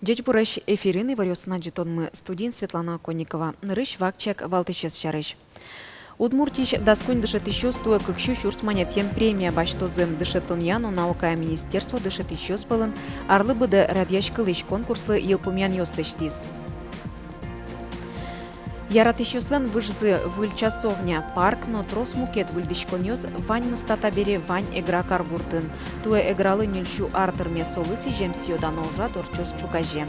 Дядь Буреш эфирины варёсна мы студент Светлана Конникова. Нырыш вакчек валтычес шарыш. Удмуртич даскунь дышет еще стоя как щучурс монетен премия баштозым дышет он яну наукая министерство дышет еще спылын арлы быды радьяшкылыш конкурслы елпумян ёслыштиз. Яратышёслен выжзы выльчасовня парк, но трос мукет выльдышконёс вань мыстата вань эгра карбуртын. Туэ эгралы нильшу артырме солысы жемсиё даножа торчос чукаже.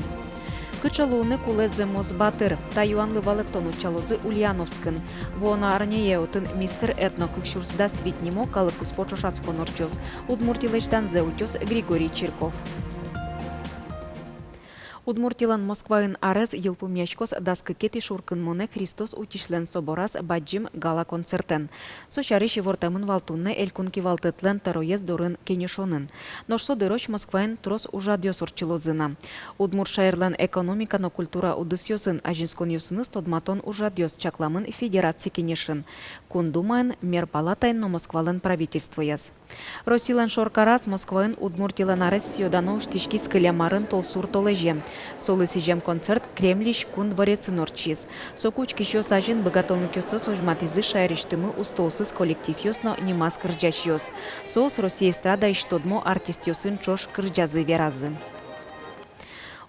Кычалуны кулэдзе мозбатыр, таюанлы валыктон учалозы Ульяновскын. Вона арнееутын мистер этно кыкшурсда свитнимо калыкус почошацкон орчос. Удмуртилэчданзе утёс Григорий Чирков. Удмуртилан Москваын арез елпумячкос даскыкети шуркын моне Христос утишлен соборас баджим гала концертен. Сочарыш вортамын валтунны элькунки валтытлен тароез дорын кенешонын. Ношсо дыроч Москваын трос ужадьос орчилозына. Удмурт шайырлан экономика но культура удысьосын ажинскон юсыныс тодматон ужадьос чакламын федерации кенешын. Кундумайн мер палатайн но Москвалын правительствояз. Росилан шоркарас Москваын Удмуртилан арез сиодано штишки скылямарын толсур толеже. Солы сижем концерт Кремлиш кун дворецын орчиз. Сокучки шо сажен богатону кёсо сожматизы шайриштымы устолсыз коллектив ёсно немас кырджач ёс. Соус Россия эстрада иштодмо артист ёсын чош кырджазы веразы.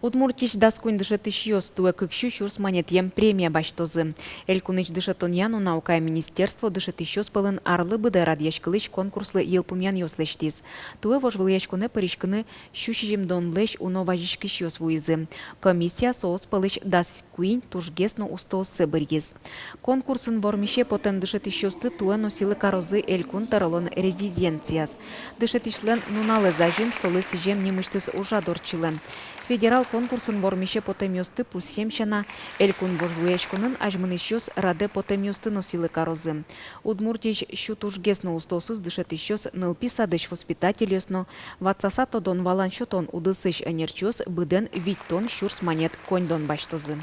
Удмуртич даскунь дышет ищёс туэ кыкщу чурс монетем премия баштозы. Элькуныч дышет он яну наукая министерство дышет ищёс пылын арлы быды радьяшкылыч конкурслы елпумян ёслештиз. Туэ вожвылячкуне паришкыны щущижим донлэш уно важишки щёс вуизы. Комиссия соос пылыч даскуинь тужгесно устолсы бырьез. Конкурсын вормище потен дышет ищёсты туэ носилы карозы элькун таралон резиденцияс. Дышет ишлен нуналы зажин солы сижем немыштыс ужадорчылы. Федерал конкурсын бормище потемёсты пусемщана элькун божвуячкунын ажмынышёс раде потемёсты носилы карозы. Удмуртич щутужгесно устосыз дышет ищёс нылпи садыш воспитатель ёсно ватсаса тодон валан щотон удысыш энерчёс быден виттон щурс монет коньдон баштозы.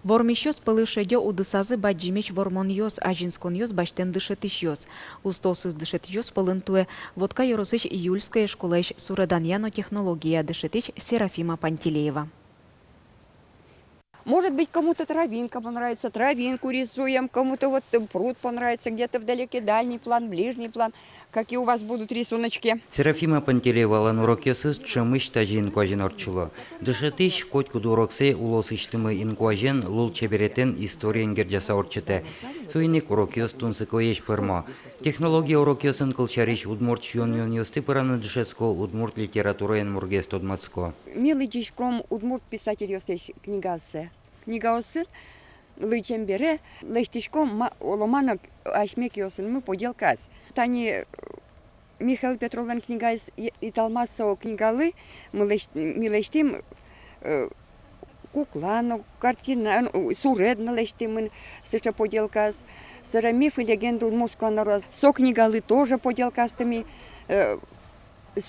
Вормищёс пылышедё удысазы баджимеч вормон ёс ажинскон ёс баштен дышет ищёс. Устосыз дышет ёс пылын туэ водка ёросыч июльская школаиш сураданьяно технология дышетыч Серафима Пантелеева. Может быть, кому-то травинка понравится, травинку рисуем, кому-то вот пруд понравится, где-то вдалеке дальний план, ближний план. Какие у вас будут рисуночки? Серафима Пантелеева лан урокесыз чымыш тажи инкуажен орчыло. Дышетыш котку дуроксе улосыштымы инкуажен лул чеберетен историен герджаса орчыте. Суйник урокес тунсыкоеш пырма. Технология урокесын кылчариш удмурт шьон ёсты пыраны дышецко удмурт литератураен мургес тодмацко. Милый дишком удмурт писатель ёсеш книгасы. Книга осын лычем бере, лештишком оломанок ашмек ёсын мы поделкас. Тани Михаил Петровлан книгайс и талмасо книгалы мы лештим куклану, картина, суредна лештим сыча поделкас. Сыра миф и легенды удмуртского народа. Со книгалы тоже поделкастыми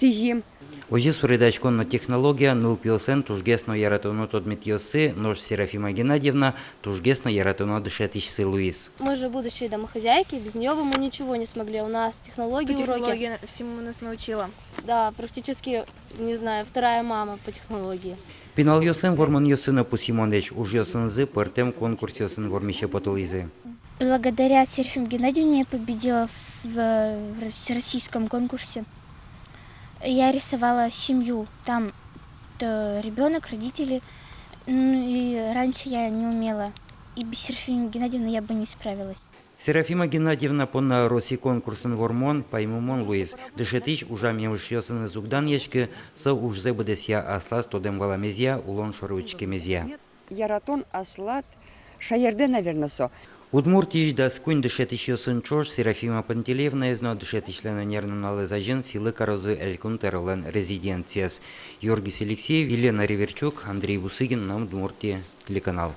сижим. Ожи суридачконна технология нылпиосен тужгесно яратоно тодметьосы, нож Серафима Геннадьевна тужгесно яратоно дышетичсы Луис. Мы же будущие домохозяйки, без нее бы мы ничего не смогли. У нас технологии, уроки. Технология всему нас научила. Да, практически, не знаю, вторая мама по технологии. Пинал ёслен вормон ёсына пусимондеч, уж ёсынзы пыртем конкурс ёсын вормище потолизы. Благодаря Серафиме Геннадьевне я победила в всероссийском конкурсе. Я рисовала семью, там ребенок, родители, и раньше я не умела. И без Серафимы Геннадьевны я бы не справилась. Серафима Геннадьевна понна Росси конкурсын вормон, паймумон Луис. Дышетич ужам емыш ёсыны зугдан ешки, со уж зебыдесья аслас тодем валамезья, улон шоруички мезья. Яратон аслат шаерде, наверное, со. Удмуртич даскунь дышетич ёсын чош Серафима Пантелеевна изно дышетичлена нервным налызажен силы карозы элькун теролен резиденцияс. Йоргис Алексеев, Елена Риверчук, Андрей Бусыгин, нам Удмуртия, телеканал.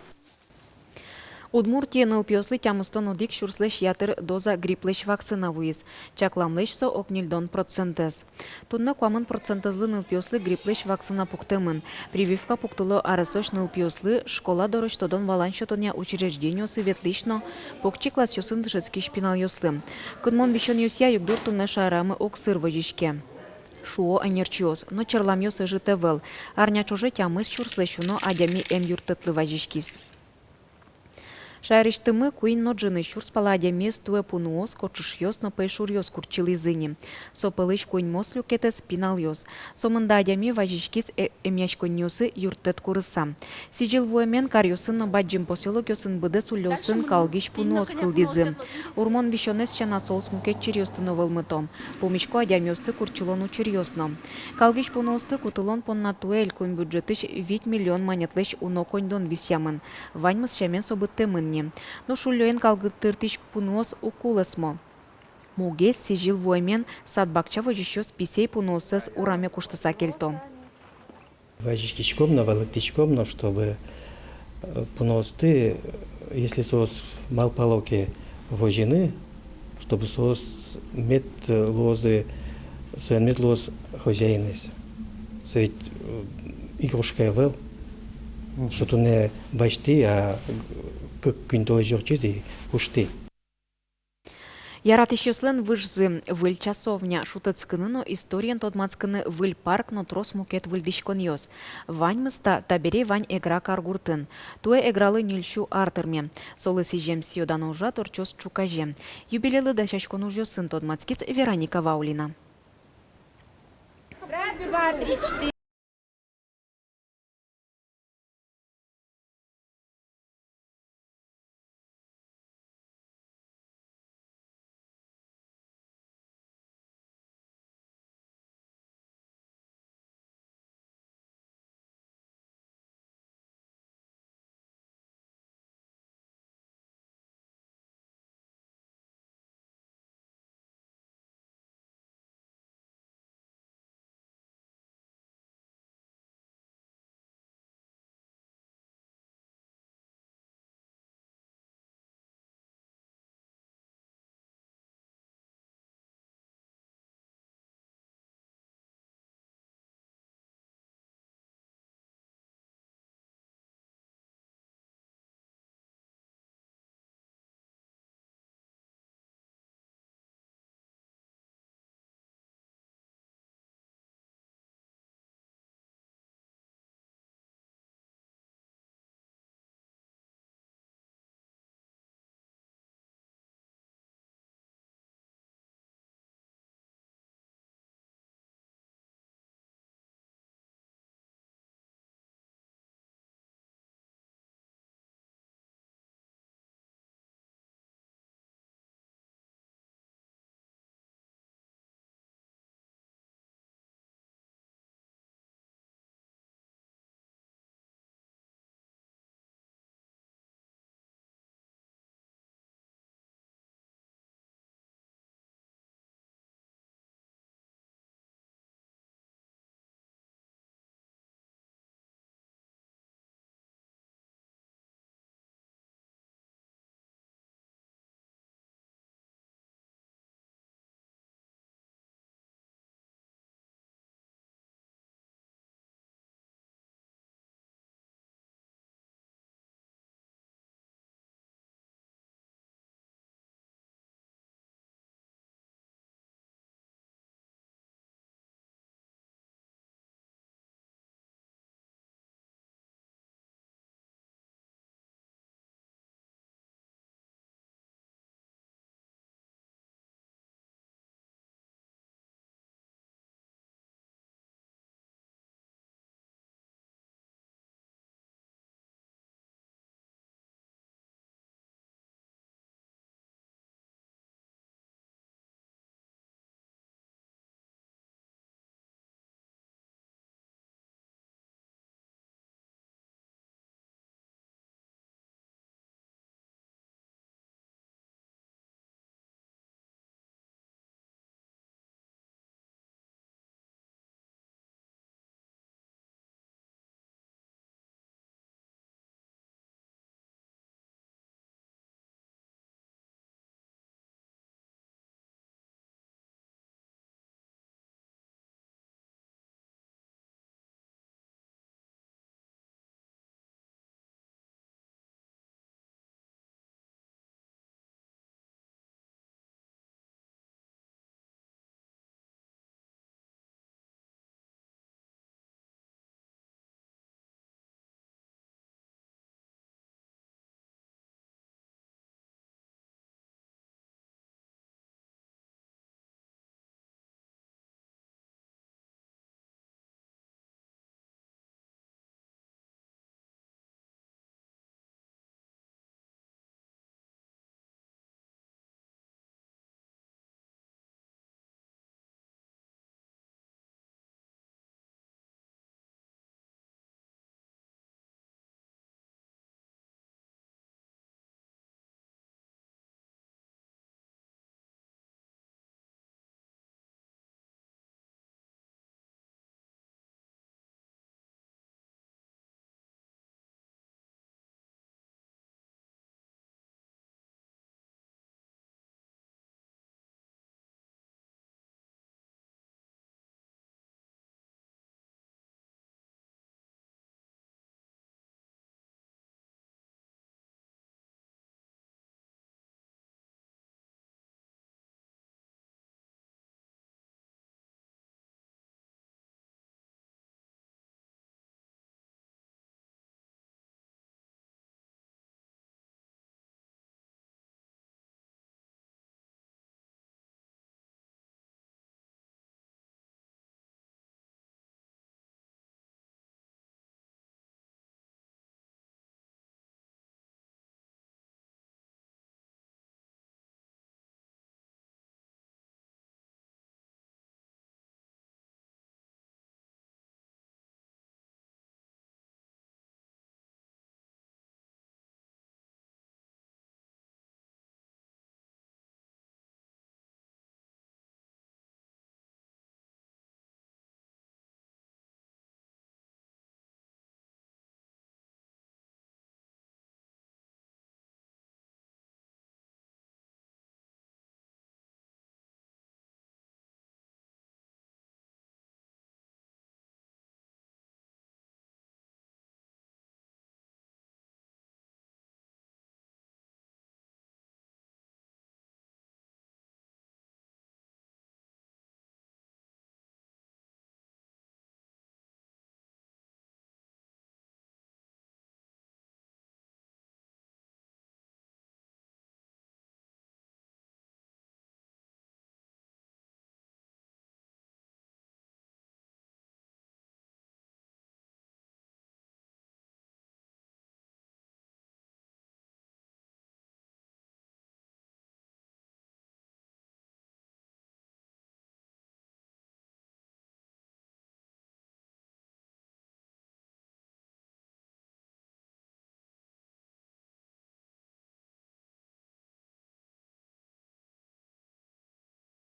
Удмуртия нылпиослы тямыстон одик шурслеш ятыр доза гриплеш вакцина вуиз. Чакламлешсо окнильдон процентез. Тунна куамын процентезлы нылпиослы гриплеш вакцина пуктымын. Прививка пуктыло арысош нылпиослы школа дороштодон валаншотоня учреждениосы ветлишно покчи класс ёсын дышецкий шпинал ёслы. Кынмон бишон ёсья югдур тунна шарамы оксыр вожишке. шуо энерчиоз, но черламьос житевел. Арня чуже тямыс чурслещуно адями эн юртетлы важишкис. Шайрыштымы куин ноджины чурс паладями стуэ пунуос кочушьос но пейшурьос курчилызыни. Сопылыш куин мос люкетес пинальос. Сомында адями важишкис эмяшконьосы юртет курыса. Сижил вуэмен карьосын но баджим поселок йосын быды сулёсын калгиш пунуос кылдизы. Урмон вишонес шанасоос мукет чирьостыно вылмытом. Помишко адямьосты курчилону чирьосно. Калгиш пунуосты кутылон поннатуэль куин бюджетыш 8 миллион монетлыш уноконьдон висямын. Ваньмыс шамен событтымын. Но шулёен калгыттыртыш пунуос укулысмо. Мугес сижил вуэмен садбакча вожищёс писей пунуосыз ураме куштыса кельто. Важичкичком, валыктичком, но чтобы пунуосты, если сос малпалоки вожины, чтобы сос мет лозы, своен мет лоз хозяинес. Ведь игрушка вел, что то не бачти, а как кинтоложорчизи кушти. Яратыщослен выжзы выль часовня шутыцкыныно историен тодмацкыны выль парк но трос мукет выльдишконьос. Ваньмыста табере вань эгра каргуртын. Туэ эгралы нюльшу артырме. Солы сижем сиодан ужа торчос чукаже. Юбилелы дашашкон ужосын тодмацкиц Вероника Ваулина.